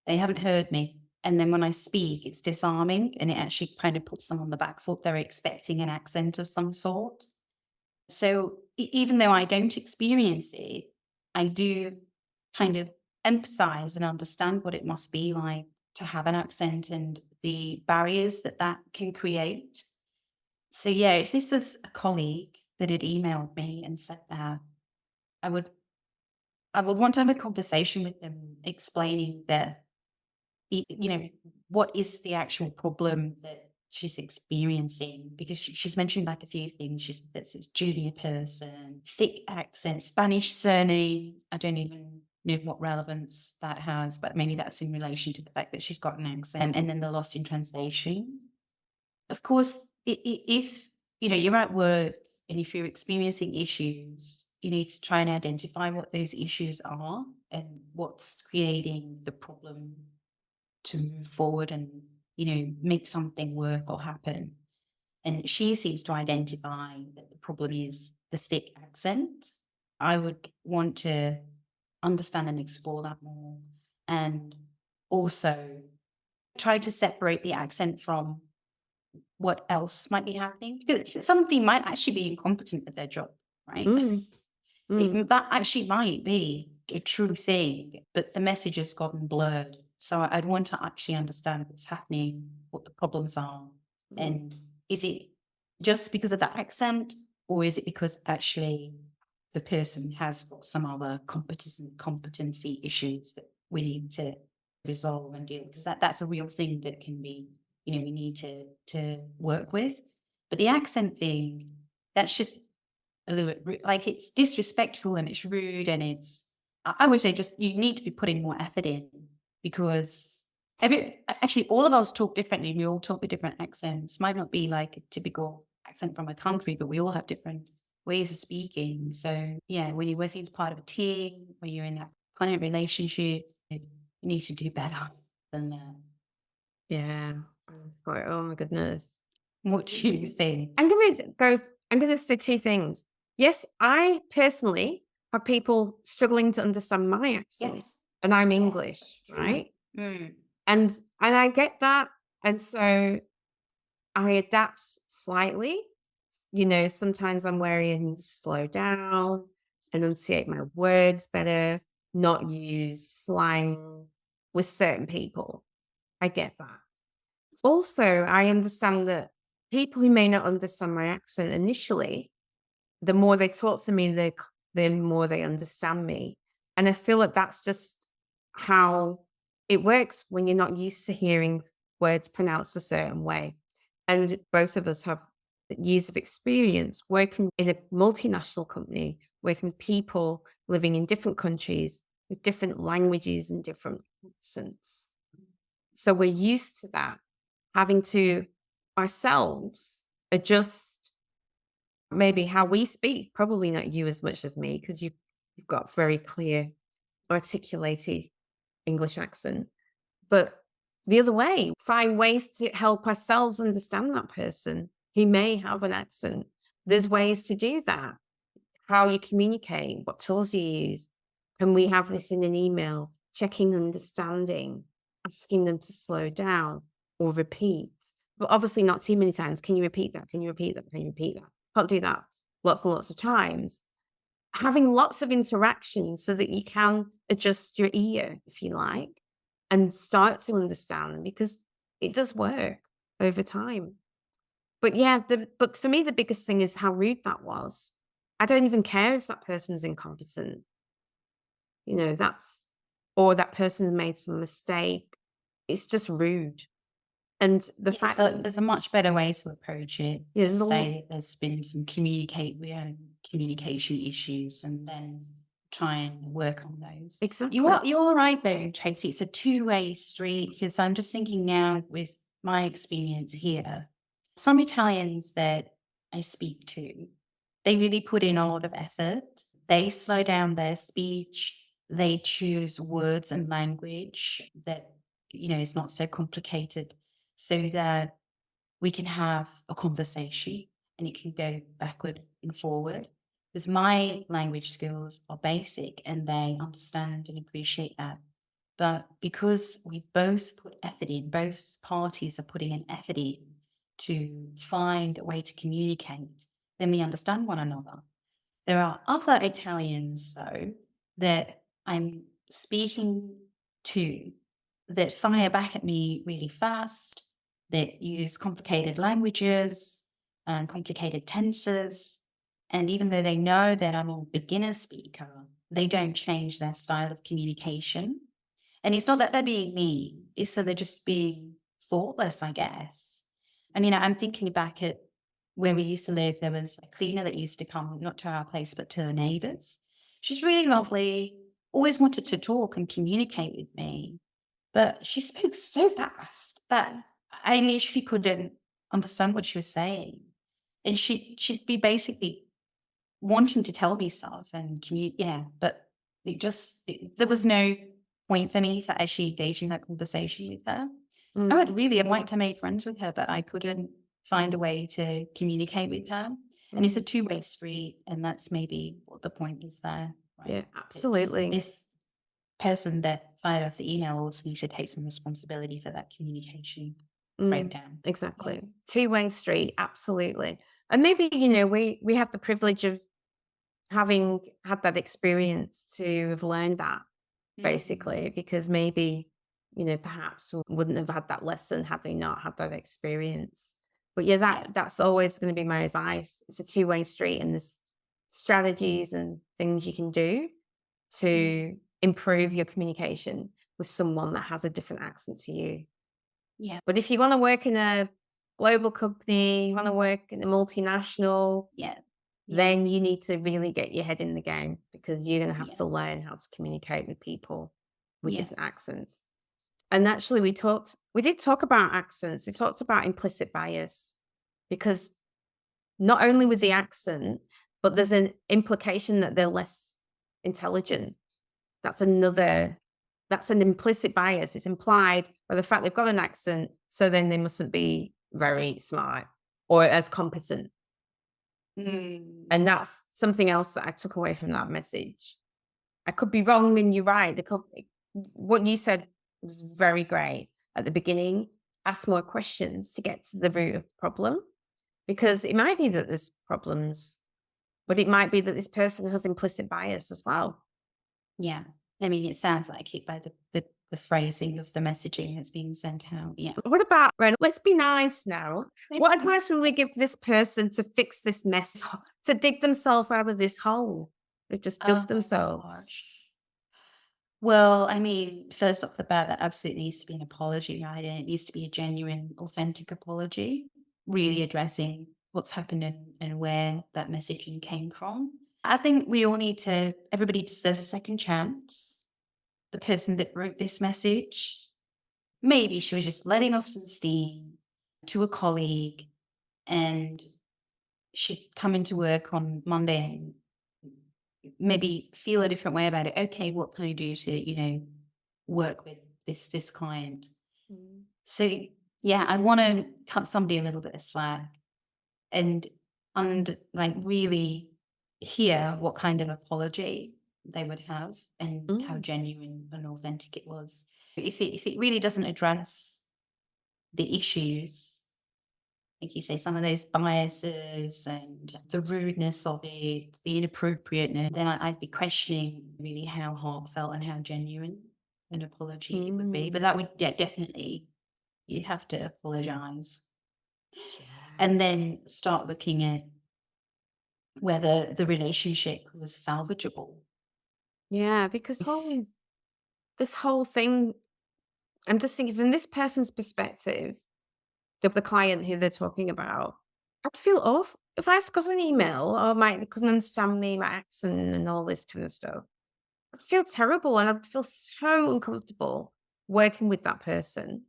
haven't heard me. And then when I speak, it's disarming, and it actually kind of puts them on the back foot. They're expecting an accent of some sort. So even though I don't experience it, I do kind of emphasize and understand what it must be like to have an accent and the barriers that that can create. So yeah, if this was a colleague that had emailed me and said that, I would want to have a conversation with them explaining that, what is the actual problem that she's experiencing? Because she's mentioned like a few things. She's that's a junior person, thick accent, Spanish surname. I don't even know what relevance that has, but maybe that's in relation to the fact that she's got an accent, and then the lost in translation. Of course, if you're at work and if you're experiencing issues, you need to try and identify what those issues are and what's creating the problem to move forward and make something work or happen. And she seems to identify that the problem is the thick accent. I would want to understand and explore that more, and also try to separate the accent from what else might be happening, because somebody might actually be incompetent at their job, right? That actually might be a true thing, but the message has gotten blurred. So I'd want to actually understand what's happening, what the problems are, and is it just because of the accent, or is it because actually the person has got some other competency issues that we need to resolve and deal, because that's a real thing that can be, we need to work with. But the accent thing, that's just a little bit like it's disrespectful and it's rude, and I would say just you need to be putting more effort in, because actually all of us talk differently. We all talk with different accents. Might not be like a typical accent from a country, but we all have different ways of speaking. So yeah, when you're working as part of a team, when you're in that client relationship, you need to do better than that. yeah. Oh my goodness. What do you think? I'm going to say two things. Yes, I personally have people struggling to understand my accent, Yes. and I'm English, right? And I get that. And so I adapt slightly. Sometimes I'm wearing slow down, enunciate my words better, not use slang with certain people. I get that. Also, I understand that people who may not understand my accent initially, the more they talk to me, the more they understand me. And I feel like that's just how it works when you're not used to hearing words pronounced a certain way. And both of us have years of experience working in a multinational company, working with people living in different countries with different languages and different accents. So we're used to that, having to ourselves adjust maybe how we speak, probably not you as much as me, because you've got very clear, articulated English accent. But the other way, find ways to help ourselves understand that person who may have an accent. There's ways to do that. How you communicate, what tools you use. Can we have this in an email? Checking understanding, asking them to slow down or repeat. But obviously not too many times. Can you repeat that? Can you repeat that? Can you repeat that? Can't do that lots and lots of times. Having lots of interaction so that you can adjust your ear, if you like, and start to understand, because it does work over time. But yeah, but for me, the biggest thing is how rude that was. I don't even care if that person's incompetent. Or that person's made some mistake. It's just rude. And the fact that there's a much better way to approach it. Yeah, Just say there's been some communication issues, and then try and work on those. Exactly. You're right though, Tracy. It's a two-way street because I'm just thinking now with my experience here, some Italians that I speak to, they really put in a lot of effort. They slow down their speech. They choose words and language that, is not so complicated so that we can have a conversation and it can go backward and forward. Because my language skills are basic and they understand and appreciate that. But because we both put effort in, both parties are putting an effort in to find a way to communicate, then we understand one another. There are other Italians, though, that I'm speaking to that fire back at me really fast, that use complicated languages and complicated tenses. And even though they know that I'm a beginner speaker, they don't change their style of communication. And it's not that they're being mean, it's that they're just being thoughtless, I guess. I mean, I'm thinking back at where we used to live, there was a cleaner that used to come, not to our place, but to her neighbours. She's really lovely, always wanted to talk and communicate with me. But she spoke so fast that I literally couldn't understand what she was saying. And she'd be basically wanting to tell me stuff and but there was no point for me to actually engage in that conversation with her. I would really have liked to make friends with her, but I couldn't find a way to communicate with her. And it's a two-way street, and that's maybe what the point is there. Right? Yeah, absolutely. This person that fired off the email also needs to take some responsibility for that communication breakdown. Exactly. Two-way street, absolutely. And maybe, we have the privilege of having had that experience to have learned that, basically, because maybe, perhaps we wouldn't have had that lesson had they not had that experience. But that's always going to be my advice. It's a two-way street, and there's strategies and things you can do to improve your communication with someone that has a different accent to you. Yeah. But if you want to work in a global company, you want to work in a multinational, then you need to really get your head in the game, because you're going to have to learn how to communicate with people with different accents. And actually, we did talk about accents. We talked about implicit bias, because not only with the accent, but there's an implication that they're less intelligent. That's an implicit bias. It's implied by the fact they've got an accent, so then they mustn't be very smart or as competent. And that's something else that I took away from that message. I could be wrong, and you're right. What you said was very great at the beginning. Ask more questions to get to the root of the problem, because it might be that there's problems, but it might be that this person has implicit bias as well. Yeah. I mean, it sounds like it by the phrasing of the messaging that's being sent out. Yeah. What about, Ren, let's be nice now. What advice would we give this person to fix this mess, to dig themselves out of this hole they've just dug themselves? Well, I mean, first off the bat, that absolutely needs to be an apology, right? And it needs to be a genuine, authentic apology, really addressing what's happened and where that messaging came from. I think we all everybody deserves a second chance. The person that wrote this message, maybe she was just letting off some steam to a colleague, and she'd come into work on Monday and maybe feel a different way about it. Okay, what can I do to, work with this client? So I want to cut somebody a little bit of slack and like really hear what kind of apology they would have and how genuine and authentic it was. If it really doesn't address the issues, like you say, some of those biases and the rudeness of it, the inappropriateness, then I'd be questioning really how heartfelt and how genuine an apology it would be. But that would definitely, you'd have to apologize. And then start looking at whether the relationship was salvageable. Yeah, because this whole thing, I'm just thinking from this person's perspective, of the client who they're talking about, I'd feel off if I got an email or they couldn't understand me, my accent and all this kind of stuff. I'd feel terrible and I'd feel so uncomfortable working with that person.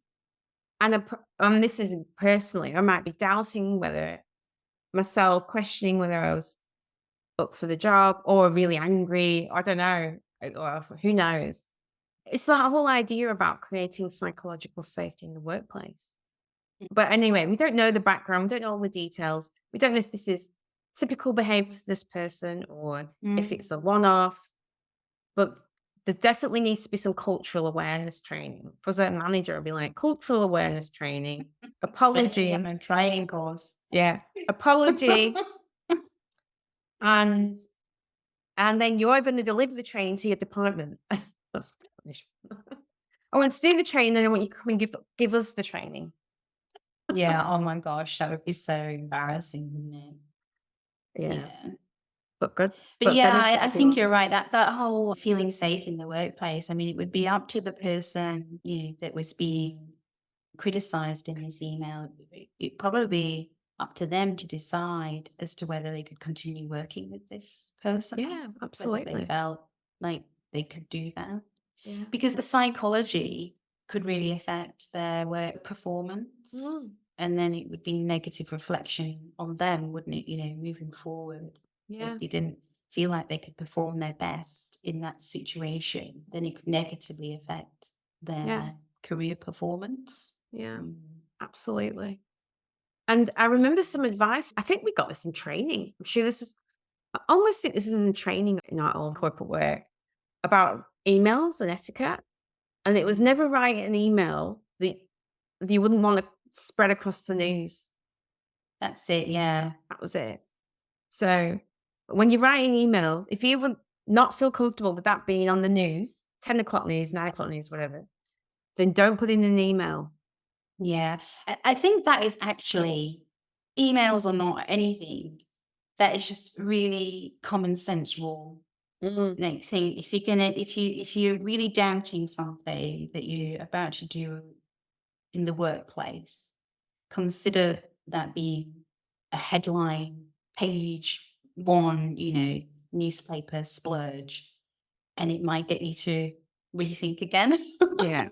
And this isn't personally, I might be doubting whether myself, questioning whether I was up for the job or really angry. I don't know. Or who knows? It's that whole idea about creating psychological safety in the workplace. But anyway, we don't know the background, we don't know all the details. We don't know if this is typical behavior for this person or if it's a one off. But there definitely needs to be some cultural awareness training. For a manager, I'd be like, cultural awareness training, apology, And triangles. yeah, apology, and then you're going to deliver the training to your department. That's punishment. I want to do the training, and I want you to come and give us the training. Yeah. Oh my gosh, that would be so embarrassing, wouldn't it? Yeah. But good. But yeah, benefit I think everyone. you're right. That whole feeling safe in the workplace. I mean, it would be up to the person, that was being criticized in this email. It'd probably be up to them to decide as to whether they could continue working with this person. Yeah, Whether they absolutely. felt like they could do that. Yeah. Because the psychology could really affect their work performance. Mm, And then it would be negative reflection on them, wouldn't it? Moving forward. yeah. If they didn't feel like they could perform their best in that situation, then it could negatively affect their Yeah. career performance. Yeah. Mm. Absolutely. And I remember some advice. I think we got this in training. I'm sure I almost think this is in training in our own corporate work about emails and etiquette. And it was never write an email that you wouldn't want to spread across the news. That's it, yeah. That was it. So when you're writing emails, if you would not feel comfortable with that being on the news, 10 o'clock news, 9 o'clock news, whatever, then don't put in an email. Yeah. I think that is actually, emails or not, anything, that is just really common sense rule. Mm, Like saying, if you're really doubting something that you're about to do in the workplace, consider that being a headline, page one, newspaper splurge, and it might get you to rethink again. yeah.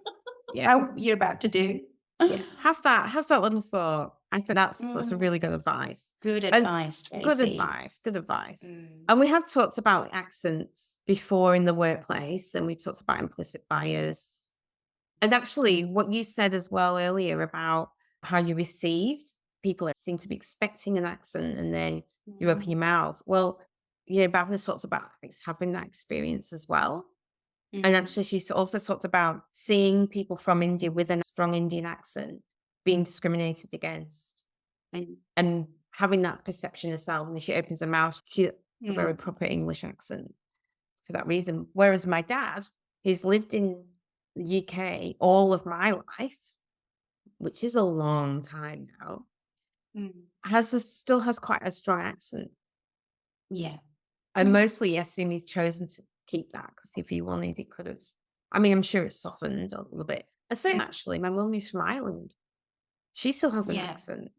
Yeah. How you're about to do. Yeah. Have that little thought. I think that's a really good advice. Good And advice, good Tracy. advice. Good advice. Mm. And we have talked about accents before in the workplace, and we talked about implicit bias. And actually, what you said as well earlier about how you received people seem to be expecting an accent, and then you open your mouth. Well, yeah, Bhavna talked about having that experience as well. And actually, she also talked about seeing people from India with a strong Indian accent being discriminated against and having that perception herself. And she opens her mouth, she a very proper English accent for that reason. Whereas my dad, who's lived in the UK all of my life, which is a long time now, still has quite a strong accent. Yeah. And mostly, I assume he's chosen to keep that because if he wanted, he could have. I mean, I'm sure it's softened a little bit. And same actually, my mum is from Ireland. She still has an accent.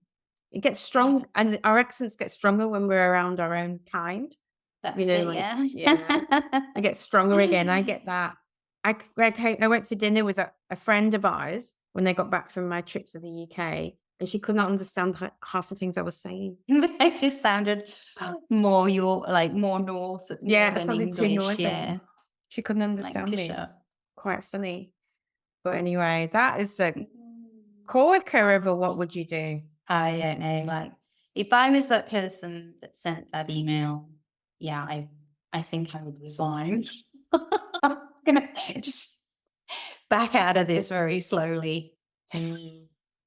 It gets strong, and our accents get stronger when we're around our own kind. That's Yeah. I get stronger again. I get that. I went to dinner with a friend of ours when they got back from my trip to the UK, and she could not understand half the things I was saying. They just sounded more more north. Yeah, than something too English. northern. Yeah. She couldn't understand me. Lancashire. Quite funny. But anyway, that is a coworker over. What would you do? I don't know. Like, if I was that person that sent that email, yeah, I think I would resign. I'm gonna just back out of this very slowly.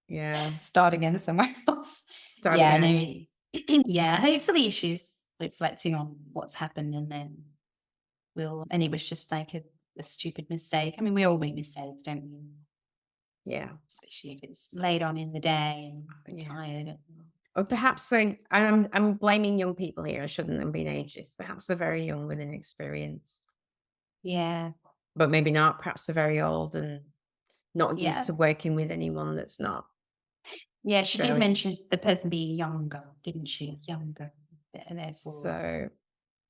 Yeah. Start again somewhere else. Start yeah, again. no, yeah. Hopefully she's reflecting on what's happened, and then and it was just like a stupid mistake. I mean, we all make mistakes, don't we? Yeah. Especially if it's late on in the day and tired. Or perhaps saying, I'm blaming young people here. I shouldn't have been ageist. Perhaps they're very young and inexperienced. Yeah. But maybe not. Perhaps they're very old and not used to working with anyone that's not. Yeah, she did mention the person being younger, didn't she? Younger. And therefore... So,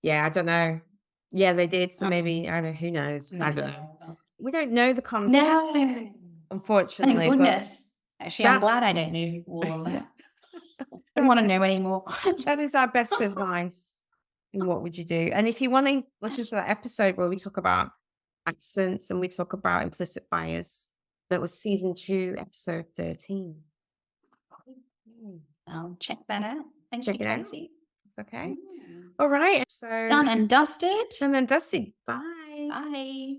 yeah, I don't know. Yeah, they did. So maybe, I don't know, who knows? I don't know. No. We don't know the context, No. Thank unfortunately. But goodness. Actually, I'm glad that's I don't know all of that. Don't our want to know best- anymore. that is our best advice. And what would you do? And if you want to listen to that episode where we talk about accents and we talk about implicit bias, that was season 2, episode 13. I'll check that out. Thank Check you, it out. Tracy. Okay. Mm. All right. So Done and dusted. done and dusted. Bye. Bye.